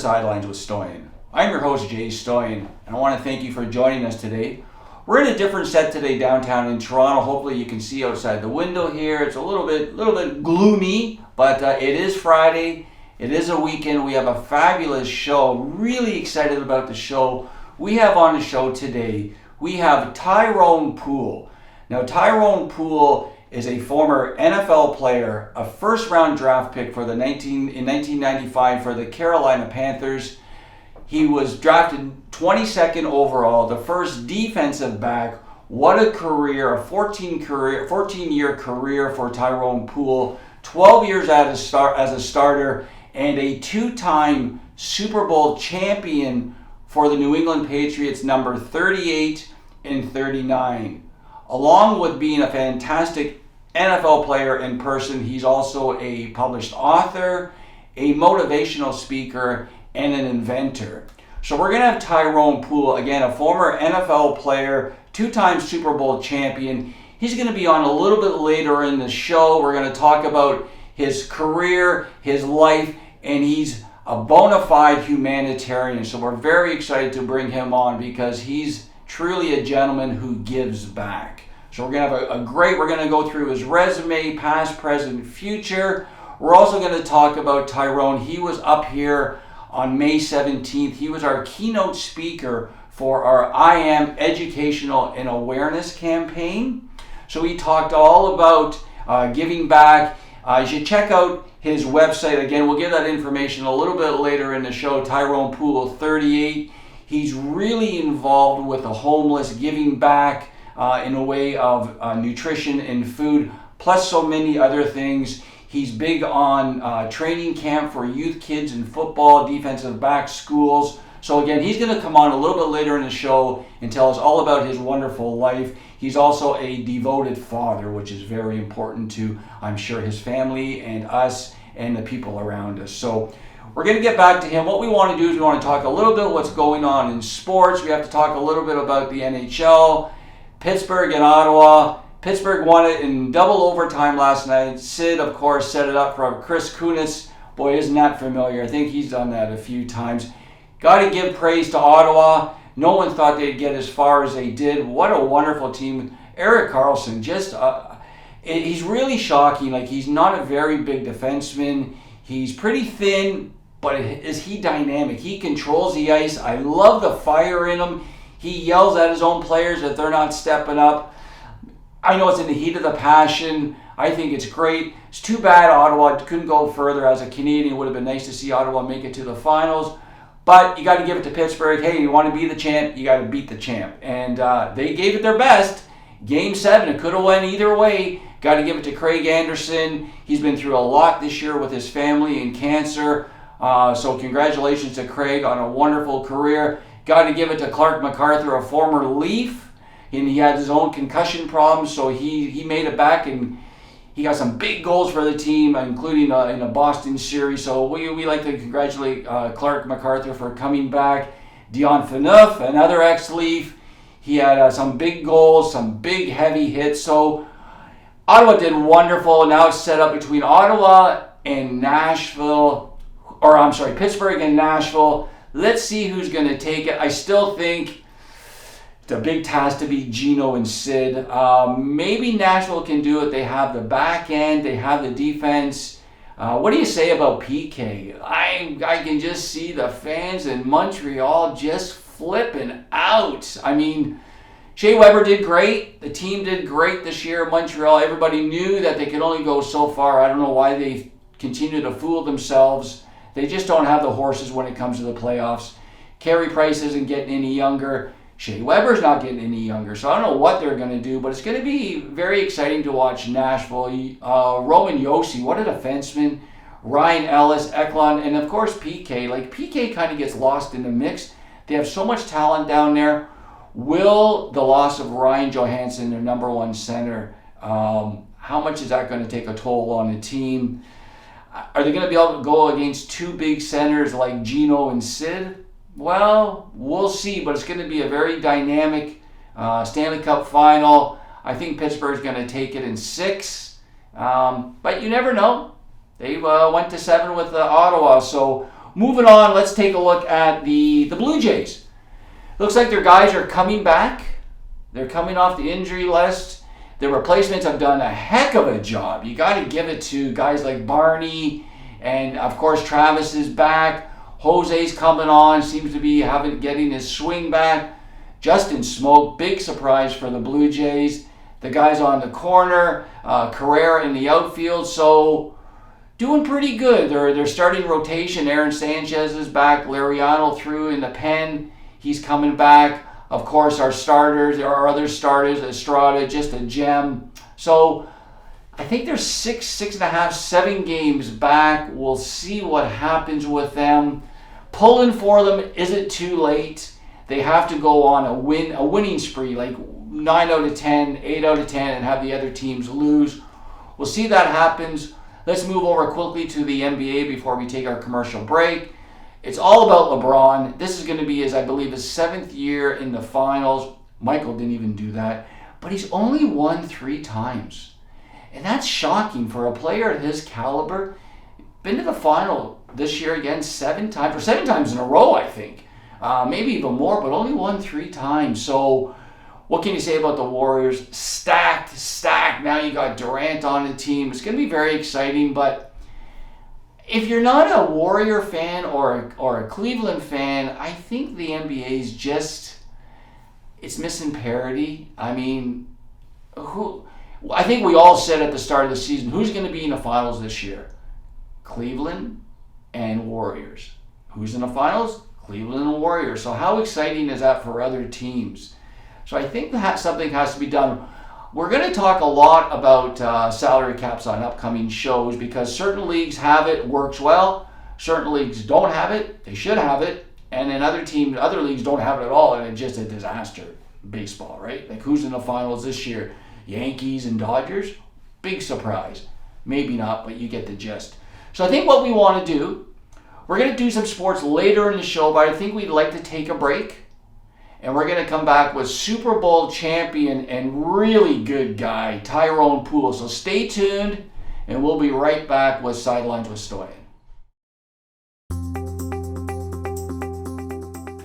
to Sidelines with Stoyan. I'm your host, Jay Stoyan, and I want to thank you for joining us today. We're in a different set today downtown in Toronto. Hopefully you can see outside the window here. It's a little bit gloomy, but it is Friday. It is a weekend. We have a fabulous show. Really excited about the show. We have on the show today, we have Tyrone Poole. Now, Tyrone Poole is a former NFL player, a first-round draft pick in 1995 for the Carolina Panthers. He was drafted 22nd overall, the first defensive back. What a career, a 14-year career for Tyrone Poole, 12 years as a starter, and a two-time Super Bowl champion for the New England Patriots, number 38 and 39. Along with being a fantastic NFL player in person, he's also a published author, a motivational speaker, and an inventor. So we're going to have Tyrone Poole, again, a former NFL player, two-time Super Bowl champion. He's going to be on a little bit later in the show. We're going to talk about his career, his life, and he's a bona fide humanitarian. So we're very excited to bring him on because he's truly a gentleman who gives back. So we're going to have we're going to go through his resume, past, present, future. We're also going to talk about Tyrone. He was up here on May 17th. He was our keynote speaker for our I Am Educational and Awareness campaign. So he talked all about giving back. You should check out his website. Again, we'll give that information a little bit later in the show. Tyrone Poole, 38. He's really involved with the homeless, giving back in a way of nutrition and food, plus so many other things. He's big on training camp for youth kids in football, defensive back schools. So again, he's going to come on a little bit later in the show and tell us all about his wonderful life. He's also a devoted father, which is very important to, I'm sure, his family and us and the people around us. So we're going to get back to him. What we want to do is we want to talk a little bit what's going on in sports. We have to talk a little bit about the NHL, Pittsburgh and Ottawa. Pittsburgh won it in double overtime last night. Sid, of course, set it up for Chris Kunitz. Boy, isn't that familiar. I think he's done that a few times. Got to give praise to Ottawa. No one thought they'd get as far as they did. What a wonderful team. Erik Karlsson, he's really shocking. Like, he's not a very big defenseman. He's pretty thin, but is he dynamic? He controls the ice. I love the fire in him. He yells at his own players if they're not stepping up. I know it's in the heat of the passion. I think it's great. It's too bad Ottawa couldn't go further. As a Canadian, it would have been nice to see Ottawa make it to the finals. But you got to give it to Pittsburgh. Hey, you want to be the champ, you got to beat the champ. And they gave it their best. Game 7, it could have went either way. Got to give it to Craig Anderson. He's been through a lot this year with his family and cancer. So congratulations to Craig on a wonderful career. Got to give it to Clark MacArthur, a former Leaf. And he had his own concussion problems, so he made it back, and he got some big goals for the team, including in a Boston series. So we like to congratulate Clark MacArthur for coming back. Dion Phaneuf, another ex-Leaf. He had some big goals, some big heavy hits. So Ottawa did wonderful. Now it's set up between Ottawa and Pittsburgh and Nashville. Let's see who's going to take it. I still think it's a big task to beat Gino and Sid. Maybe Nashville can do it. They have the back end. They have the defense. What do you say about PK? I can just see the fans in Montreal just flipping out. I mean, Shea Weber did great. The team did great this year in Montreal. Everybody knew that they could only go so far. I don't know why they continue to fool themselves. They just don't have the horses when it comes to the playoffs. Carey Price isn't getting any younger. Shea Weber's not getting any younger. So I don't know what they're going to do, but it's going to be very exciting to watch Nashville. Roman Josi, what a defenseman. Ryan Ellis, Eklund, and of course PK. Like, PK kind of gets lost in the mix. They have so much talent down there. Will the loss of Ryan Johansson, their number one center, how much is that going to take a toll on the team? Are they going to be able to go against two big centers like Gino and Sid? Well, we'll see, but it's going to be a very dynamic Stanley Cup final. I think Pittsburgh's going to take it in 6, but you never know. They went to 7 with Ottawa, so moving on, let's take a look at the Blue Jays. Looks like their guys are coming back. They're coming off the injury list. The replacements have done a heck of a job. You got to give it to guys like Barney, and of course Travis is back. Jose's coming on, seems to be getting his swing back. Justin Smoke, big surprise for the Blue Jays. The guys on the corner, Carrera in the outfield, so doing pretty good. They're starting rotation. Aaron Sanchez is back. Lariano threw in the pen. He's coming back. Of course, our starters, there are other starters. Estrada, just a gem. So I think there's 6.5, 7 games back. We'll see what happens with them. Pulling for them, is it too late? They have to go on a winning spree, like 9 out of 10, 8 out of 10, and have the other teams lose. We'll see that happens. Let's move over quickly to the NBA before we take our commercial break. It's all about LeBron. This is going to be I believe, his 7th year in the finals. Michael didn't even do that. But he's only won 3 times. And that's shocking for a player of his caliber. Been to the final this year again 7 times, or 7 times in a row, I think. Maybe even more, but only won 3 times. So what can you say about the Warriors? Stacked. Now you got Durant on the team. It's going to be very exciting, but if you're not a Warrior fan or a Cleveland fan, I think the NBA is it's missing parity. I mean, I think we all said at the start of the season, who's going to be in the finals this year? Cleveland and Warriors. Who's in the finals? Cleveland and Warriors. So how exciting is that for other teams? So I think that something has to be done. We're going to talk a lot about salary caps on upcoming shows because certain leagues have it, works well. Certain leagues don't have it, they should have it. And then other leagues don't have it at all, and it's just a disaster. Baseball, right? Like who's in the finals this year? Yankees and Dodgers? Big surprise. Maybe not, but you get the gist. So I think what we want to do, we're going to do some sports later in the show, but I think we'd like to take a break. And we're going to come back with Super Bowl champion and really good guy, Tyrone Poole. So stay tuned, and we'll be right back with Sidelines with Stoyan.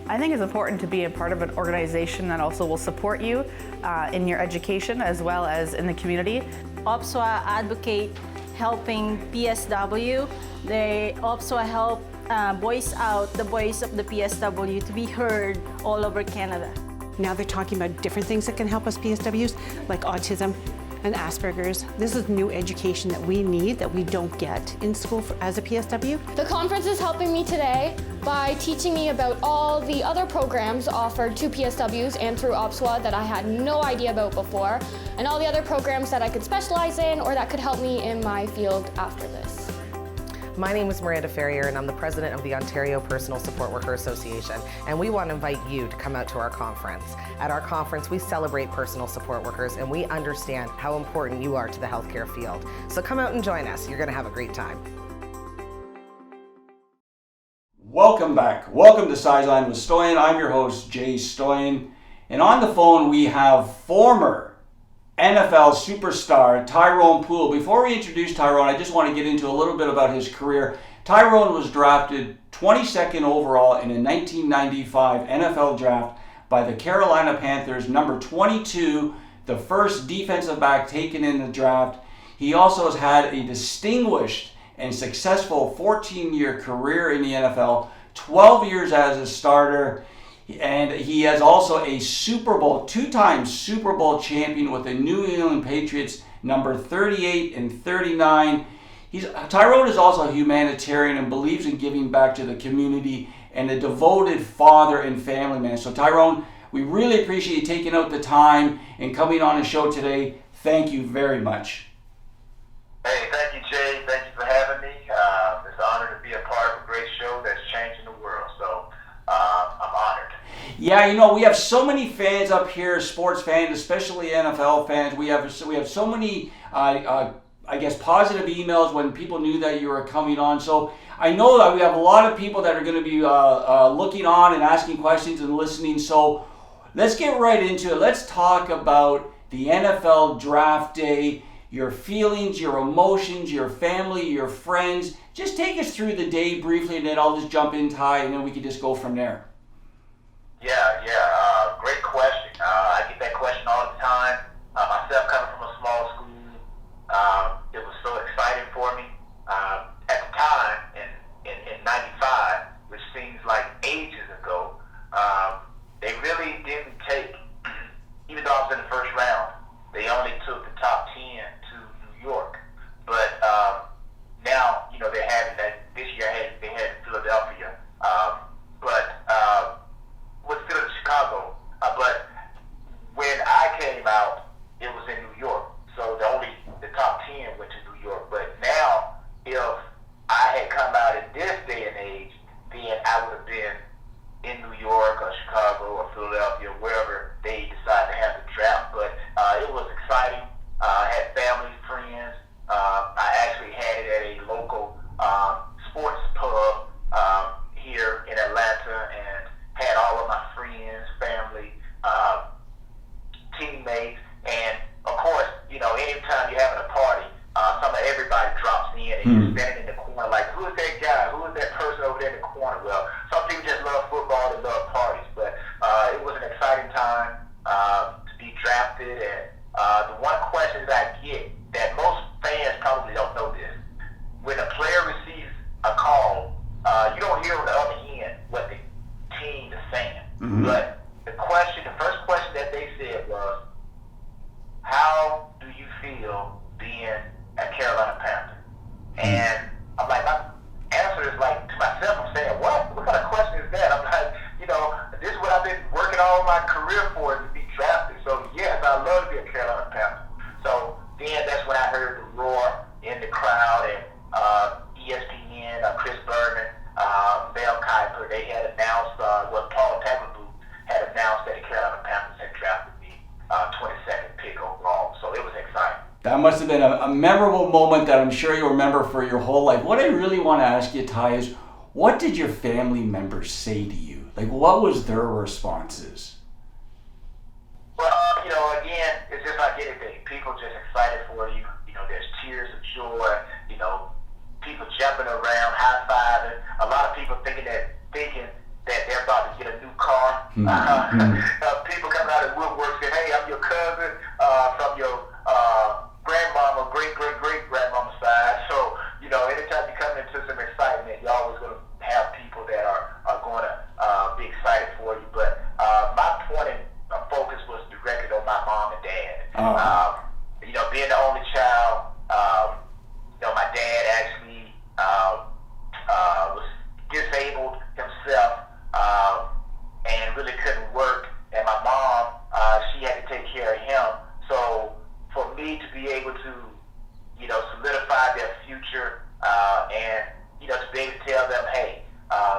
I think it's important to be a part of an organization that also will support you in your education as well as in the community. OPSWA advocate helping PSW. They also help voice out the voice of the PSW to be heard all over Canada. Now they're talking about different things that can help us PSWs, like autism and Asperger's. This is new education that we need, that we don't get in school as a PSW. The conference is helping me today by teaching me about all the other programs offered to PSWs and through OPSWA that I had no idea about before, and all the other programs that I could specialize in or that could help me in my field after this. My name is Miranda Ferrier, and I'm the president of the Ontario Personal Support Worker Association, and we want to invite you to come out to our conference. At our conference, we celebrate personal support workers, and we understand how important you are to the healthcare field. So come out and join us. You're going to have a great time. Welcome back. Welcome to Sideline with Stoyan. I'm your host, Jay Stoyan. And on the phone, we have former NFL superstar Tyrone Poole. Before we introduce Tyrone, I just want to get into a little bit about his career. Tyrone was drafted 22nd overall in a 1995 NFL draft by the Carolina Panthers, number 22, the first defensive back taken in the draft. He also has had a distinguished and successful 14-year career in the NFL, 12 years as a starter. And he is also a Super Bowl, 2-time Super Bowl champion with the New England Patriots, number 38 and 39. Tyrone is also a humanitarian and believes in giving back to the community and a devoted father and family man. So Tyrone, we really appreciate you taking out the time and coming on the show today. Thank you very much. Hey, thank you, Jay. Thank you for having me. It's an honor to be a part of a great show that's changing the world. So I'm honored. Yeah, we have so many fans up here, sports fans, especially NFL fans. We have so many, I guess, positive emails when people knew that you were coming on. So I know that we have a lot of people that are going to be looking on and asking questions and listening. So let's get right into it. Let's talk about the NFL Draft Day, your feelings, your emotions, your family, your friends. Just take us through the day briefly, and then I'll just jump in, Ty, and then we can just go from there. Great question. I get that question all the time. Myself coming from a small school, it was so exciting for me. At the time, in 95, which seems like ages ago, they really didn't take, even though I was in the first round, they only took the top 10 to New York. But now, they're having that. This year they had Philadelphia. Was still in Chicago. But when I came out, it was in New York. So the top 10 went to New York. But now, if I had come out in this day and age, then I would have been in New York or Chicago or Philadelphia, wherever they decide to have the draft. But it was exciting. I had family, friends. I actually had it at a local sports pub here in Atlanta, and had all of my friends, family, teammates, and of course, anytime you're having a party, everybody drops in, and you're standing in the corner like, who is that guy? Who is that person over there in the corner? Well, some people just love football, they love parties, but it was an exciting time to be drafted. And the one question that I get that most fans probably don't know this: when a player receives a call, you don't hear on the other end what the team is saying. But the first question that they said was, how do you feel being a Carolina Panther? And I'm like, my answer is like, to myself, I'm saying, what? What kind of question is that? I'm like, this is what I've been working all my career for, is to be drafted. So yes, I love to be a Carolina Panther. So then that's when I heard the roar in the crowd, and ESPN, Chris Berman, Mel Kiper, they had announced, Paul Tagliabue had announced that the Carolina Panthers had drafted me 22nd pick overall. So it was exciting. That must have been a memorable moment that I'm sure you'll remember for your whole life. What I really want to ask you, Ty, is what did your family members say to you? Like, what was their responses? Well, again, it's just like anything. People just excited for you. There's tears of joy. People jumping around, high-fiving. A lot of people thinking that they're about to get a new car. People coming out of the woodwork saying, hey, I'm your cousin from your grandmama, great-great-great-grandmama side. So, anytime you come into some excitement, you're always going to have people that are going to be excited for you. But my point of focus was directed on my mom and dad. Being the only child, my dad actually was disabled himself and really couldn't work. And my mom, she had to take care of him. So for me to be able to, solidify their future and, to be able to tell them, hey,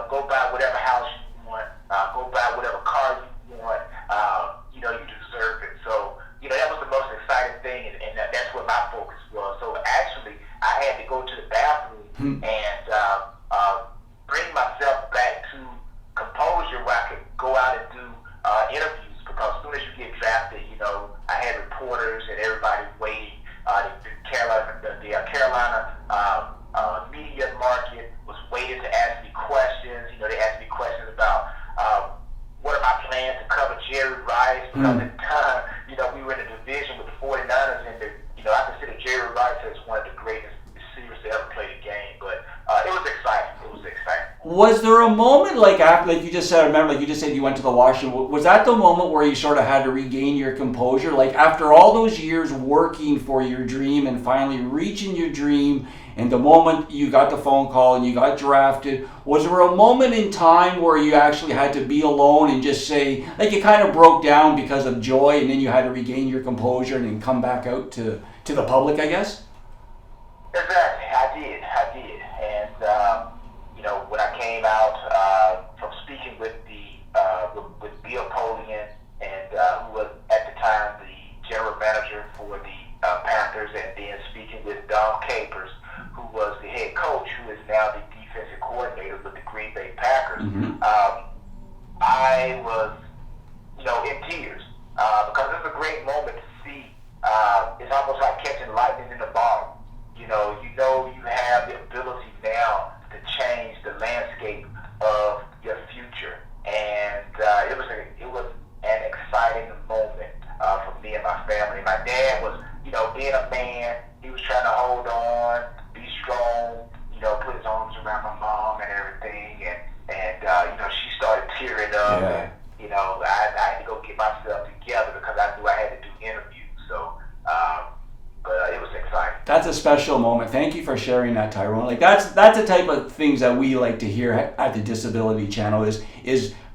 go buy whatever house you want, go buy whatever car you want, you deserve it. So, that was the most exciting thing, and that's what my focus was. So actually, I had to go to the bathroom and bring myself back to composure where I could go out and do interviews, because as soon as you get drafted, I had reporters and everybody waiting. The Carolina media market was waiting to ask me questions. They asked me questions about what are my plans to cover Jerry Rice, because at the time, we were in a division with the 49ers, and I consider Jerry Rice as one of the greatest receivers to ever play the game. But it was exciting. Was there a moment after, like you just said, remember, like you just said you went to the washroom, was that the moment where you sort of had to regain your composure? Like after all those years working for your dream and finally reaching your dream, and the moment you got the phone call and you got drafted, was there a moment in time where you actually had to be alone and just say, like you kind of broke down because of joy, and then you had to regain your composure and then come back out to the public, I guess? Exactly, I did. And, when I came out from speaking with with Bill Polian, and who was at the time the general manager for the Panthers, and then speaking with Don Capers, who was the head coach, who is now the defensive coordinator with the Green Bay Packers, I was, in tears, because it's a great moment to see. It's almost like catching lightning in a bottle. You have the ability now down to change the landscape of your future. And it was an exciting moment for me and my family. My dad was, being a man, he was trying to hold on, be strong, put his arms around my mom and everything. And she started tearing up. Yeah. And, I had to go get myself together because I knew I had to do interviews. So, but it was exciting. That's a special moment. Thank you for sharing that, Tyrone. Like that's the type of things that we like to hear at the Disability Channel is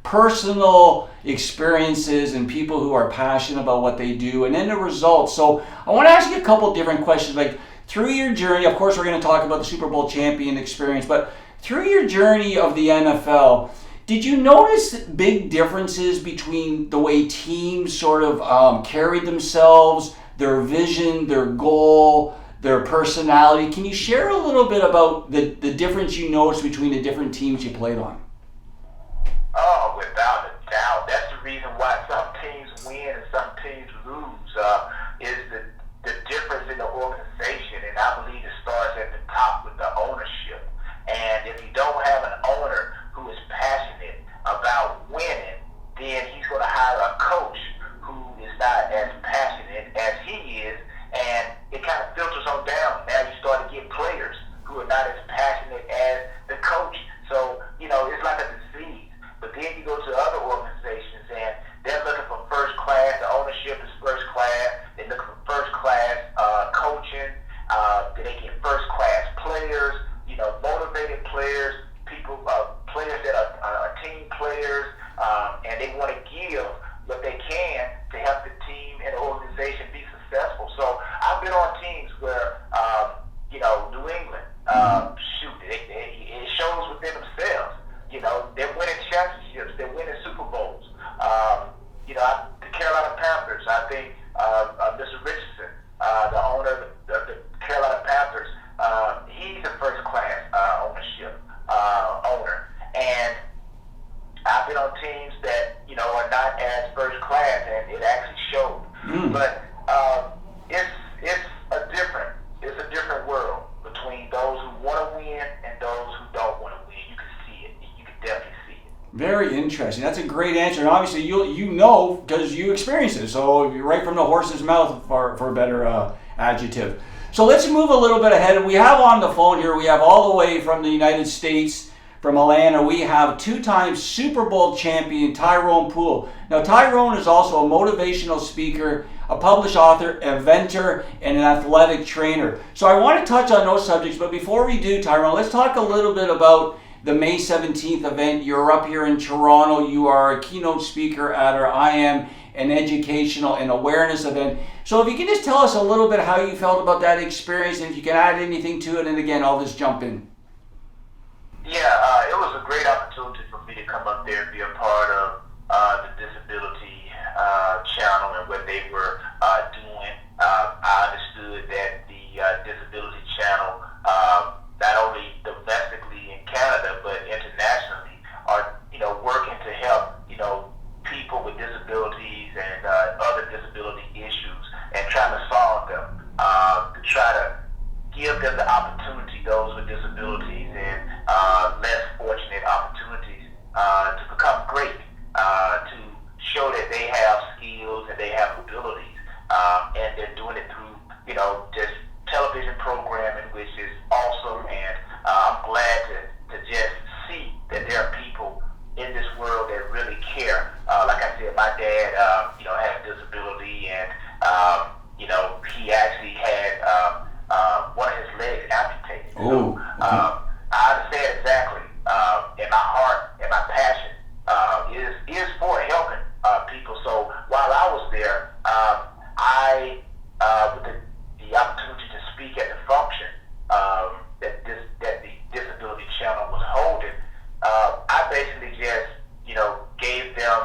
personal experiences and people who are passionate about what they do and then the results. So I want to ask you a couple different questions. Like through your journey, of course, we're going to talk about the Super Bowl champion experience, but through your journey of the NFL, did you notice big differences between the way teams sort of carried themselves, their vision, their goal, their personality? Can you share a little bit about the difference you noticed between the different teams you played on? Oh, without a doubt. That's the reason why some teams win and some teams lose, is the difference in the organization. And I believe it starts at the top with the ownership. And if you don't have an owner who is passionate about winning, then he's going to hire a coach who is not as passionate as he is. And it kind of filters on down. Now you start to get players who are not as passionate as the coach. So, it's like a disease. But then you go to other organizations and they're looking for first class. The ownership is first class. They're looking for first class coaching. Then they get first class players, motivated players, players that are team players, and they want to give what they can to help the team and the organization be successful. So I've been on teams where, New England, it shows within themselves. They're winning championships. They're winning Super Bowls. The Carolina Panthers, I think Mr. Richardson, the owner of the Carolina Panthers, he's a first-class ownership owner. And I've been on teams that, are not as first-class, and it actually showed. But it's a different world between those who want to win and those who don't want to win. You can see it. You can definitely see it. Very interesting. That's a great answer. And obviously you know because you experienced it. So you're right from the horse's mouth for a better adjective. So let's move a little bit ahead. We have on the phone here, we have all the way from the United States, from Atlanta, we have two-time Super Bowl champion Tyrone Poole. Now Tyrone is also a motivational speaker, a published author, inventor, and an athletic trainer. So I want to touch on those subjects, but before we do, Tyrone, let's talk a little bit about the May 17th event. You're up here in Toronto. You are a keynote speaker at our I Am an Educational and Awareness event. So if you can just tell us a little bit how you felt about that experience, and if you can add anything to it, and again, I'll just jump in. Yeah, it was a great opportunity for me to come up there and be a part of the Disability Channel and what they were doing. I understood that the Disability Channel, not only domestically in Canada, but internationally, are working to help people with disabilities and other disability issues and trying to solve them, to try to give them the opportunity, those with disabilities and less fortunate opportunities, to become great, to show that they have skills and they have abilities, and they're doing it through just television programming, which is awesome. And I'm glad to just see that there are people in this world that really care. Like I said, my dad, had a disability, and he actually had one of his legs amputated. Oh, okay. I understand exactly, and my heart and my passion is for helping people. So while I was there, I with the opportunity to speak at the function that the Disability Channel was holding, I basically just gave them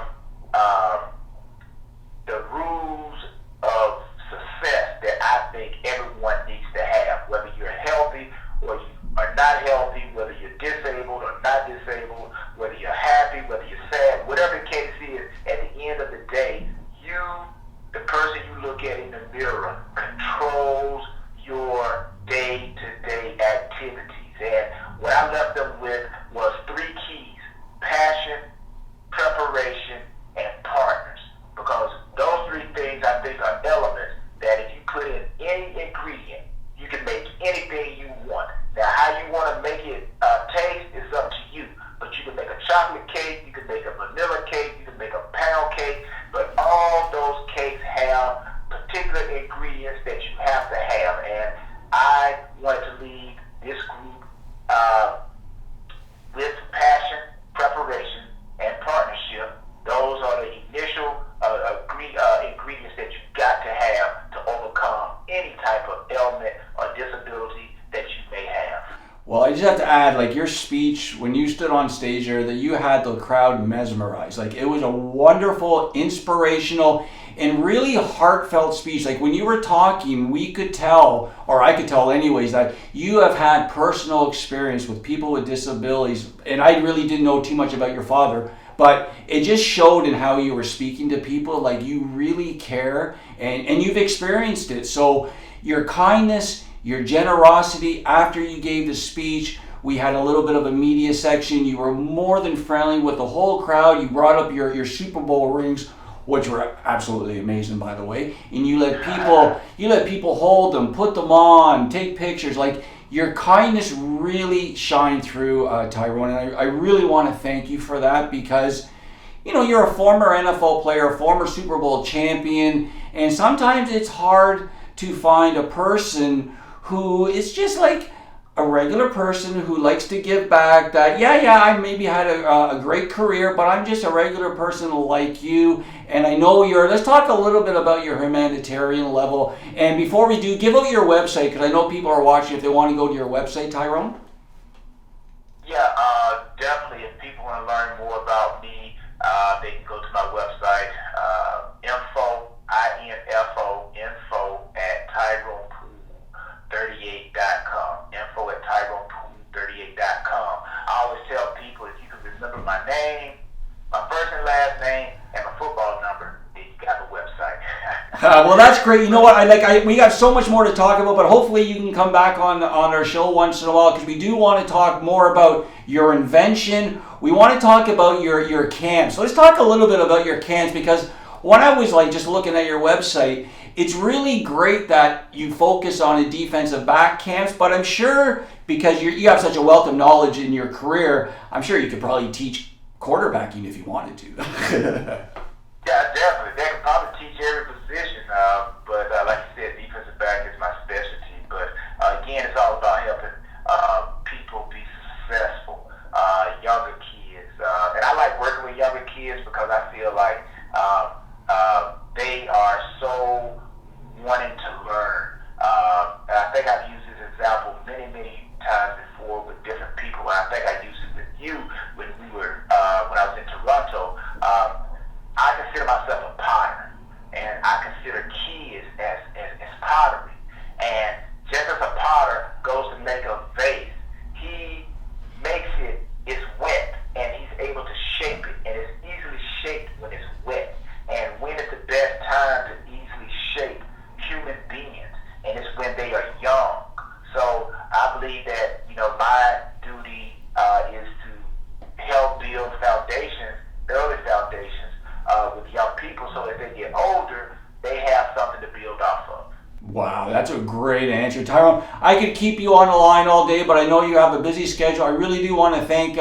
add, like, your speech when you stood on stage there, that you had the crowd mesmerized. Like, it was a wonderful, inspirational, and really heartfelt speech. Like, when you were talking, we could tell, or I could tell anyways, that you have had personal experience with people with disabilities. And I really didn't know too much about your father, but it just showed in how you were speaking to people, like you really care, and you've experienced it. So your kindness, your generosity after you gave the speech, we had a little bit of a media section. You were more than friendly with the whole crowd. You brought up your Super Bowl rings, which were absolutely amazing, by the way. And you let people hold them, put them on, take pictures. Like, your kindness really shined through, Tyrone, and I really want to thank you for that, because you're a former NFL player, a former Super Bowl champion, and sometimes it's hard to find a person who is just like a regular person who likes to give back, that I maybe had a great career, but I'm just a regular person like you, and I know let's talk a little bit about your humanitarian level. And before we do, give out your website, because I know people are watching if they want to go to your website, Tyrone. Yeah, definitely. If people want to learn more about me, they can go to my website, info at TyronePool38.com. Info at TyronePool38.com. I always tell people, if you can remember my name, my first and last name, and my football number, then you got the website. Well, that's great. You know what? We got so much more to talk about, but hopefully you can come back on our show once in a while, because we do want to talk more about your invention. We want to talk about your camps. So let's talk a little bit about your camps, because when I was just looking at your website, it's really great that you focus on the defensive back camps, but I'm sure because you have such a wealth of knowledge in your career, I'm sure you could probably teach quarterbacking if you wanted to. Yeah, definitely. They can probably teach every position, but like you said, defensive back is my specialty. But again, it's all about helping people be successful, younger kids. And I like working with younger kids because I feel like they are so wanting to learn. And I think I've used this example many, many times before with different people. And I think I used it with you when I was in Toronto. I consider myself a potter, and I consider kids as pottery. And just as a potter goes to make a vase, he makes it's wet, and he's able to shape it, and it's easily shaped when it's wet. And when is the best time to easily shape human beings? And it's when they are young. So I believe that, my duty is to help build foundations, early foundations, with young people, so as they get older, they have something to build off of. Wow, that's a great answer, Tyrone. I could keep you on the line all day, but I know you have a busy schedule. I really do want to thank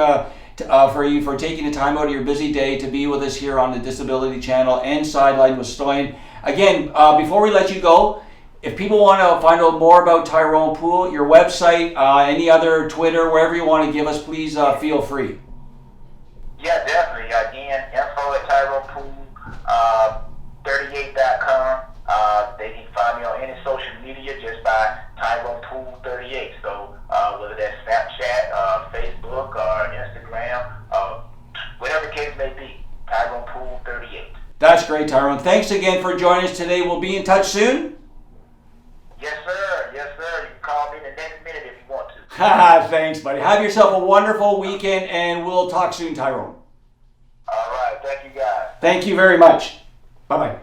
for you for taking the time out of your busy day to be with us here on the Disability Channel and Sideline with Stoyan. Again, before we let you go, if people want to find out more about Tyrone Pool, your website, any other Twitter, wherever you want to give us, please feel free. Yeah, definitely. Again, info at TyronePool38.com. They can find me on any social media just by TyronePool38. So whether that's Snapchat, Facebook, or Instagram, whatever the case may be, TyronePool38. That's great, Tyrone. Thanks again for joining us today. We'll be in touch soon. Yes, sir. Yes, sir. You can call me in the next minute if you want to. Thanks, buddy. Have yourself a wonderful weekend, and we'll talk soon, Tyrone. All right. Thank you, guys. Thank you very much. Bye-bye.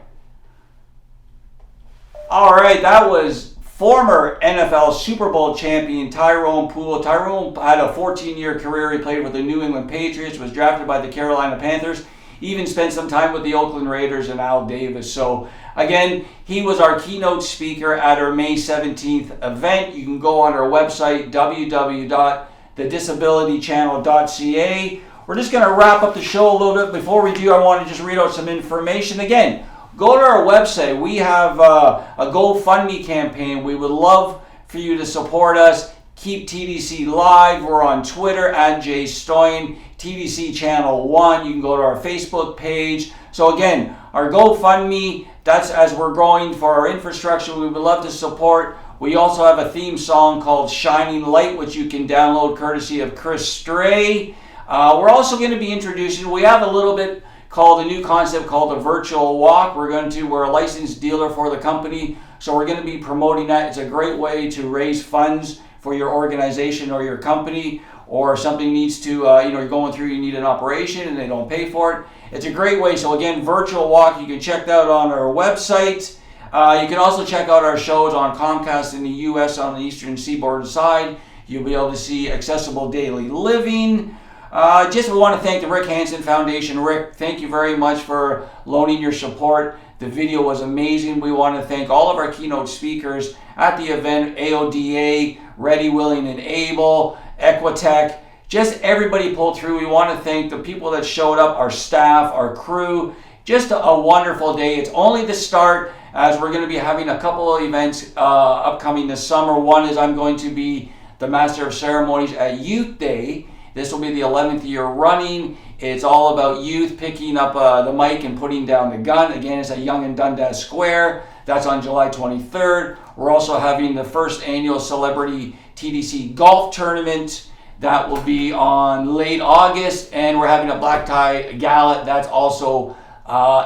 All right, that was former NFL Super Bowl champion Tyrone Pool. Tyrone had a 14-year career. He played with the New England Patriots, was drafted by the Carolina Panthers, even spent some time with the Oakland Raiders and Al Davis. So again, he was our keynote speaker at our May 17th event. You can go on our website, www.thedisabilitychannel.ca. We're just going to wrap up the show a little bit. Before we do, I want to just read out some information. Again, go to our website. We have a GoFundMe campaign. We would love for you to support us. Keep TDC live. We're on Twitter at JStoyan, TDC Channel 1. You can go to our Facebook page. So again, our GoFundMe, that's as we're growing for our infrastructure. We would love to support We also have a theme song called Shining Light, which you can download courtesy of Chris Stray. We're also going to be introducing, we have a little bit called a new concept called a virtual walk. We're a licensed dealer for the company, so we're going to be promoting that. It's a great way to raise funds for your organization or your company, or something needs to, you're going through, you need an operation and they don't pay for it. It's a great way. So again, virtual walk, you can check that out on our website. You can also check out our shows on Comcast in the U.S. on the Eastern Seaboard side. You'll be able to see Accessible Daily Living. We want to thank the Rick Hansen Foundation. Rick, thank you very much for loaning your support. The video was amazing. We want to thank all of our keynote speakers at the event, AODA, Ready, Willing, and Able, Equitech. Just everybody pulled through. We want to thank the people that showed up, our staff, our crew. Just a wonderful day. It's only the start, as we're going to be having a couple of events upcoming this summer. One is I'm going to be the Master of Ceremonies at Youth Day. This will be the 11th year running. It's all about youth picking up the mic and putting down the gun. Again, it's at Yonge and Dundas Square. That's on July 23rd. We're also having the first annual Celebrity TDC Golf Tournament. That will be on late August. And we're having a black tie gala. That's also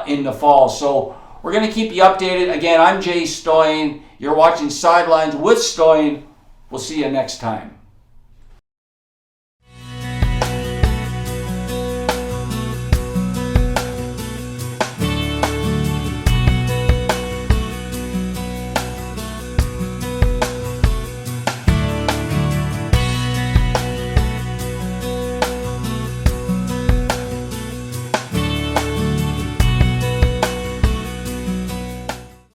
in the fall. So we're going to keep you updated. Again, I'm Jay Stoyan. You're watching Sidelines with Stoyan. We'll see you next time.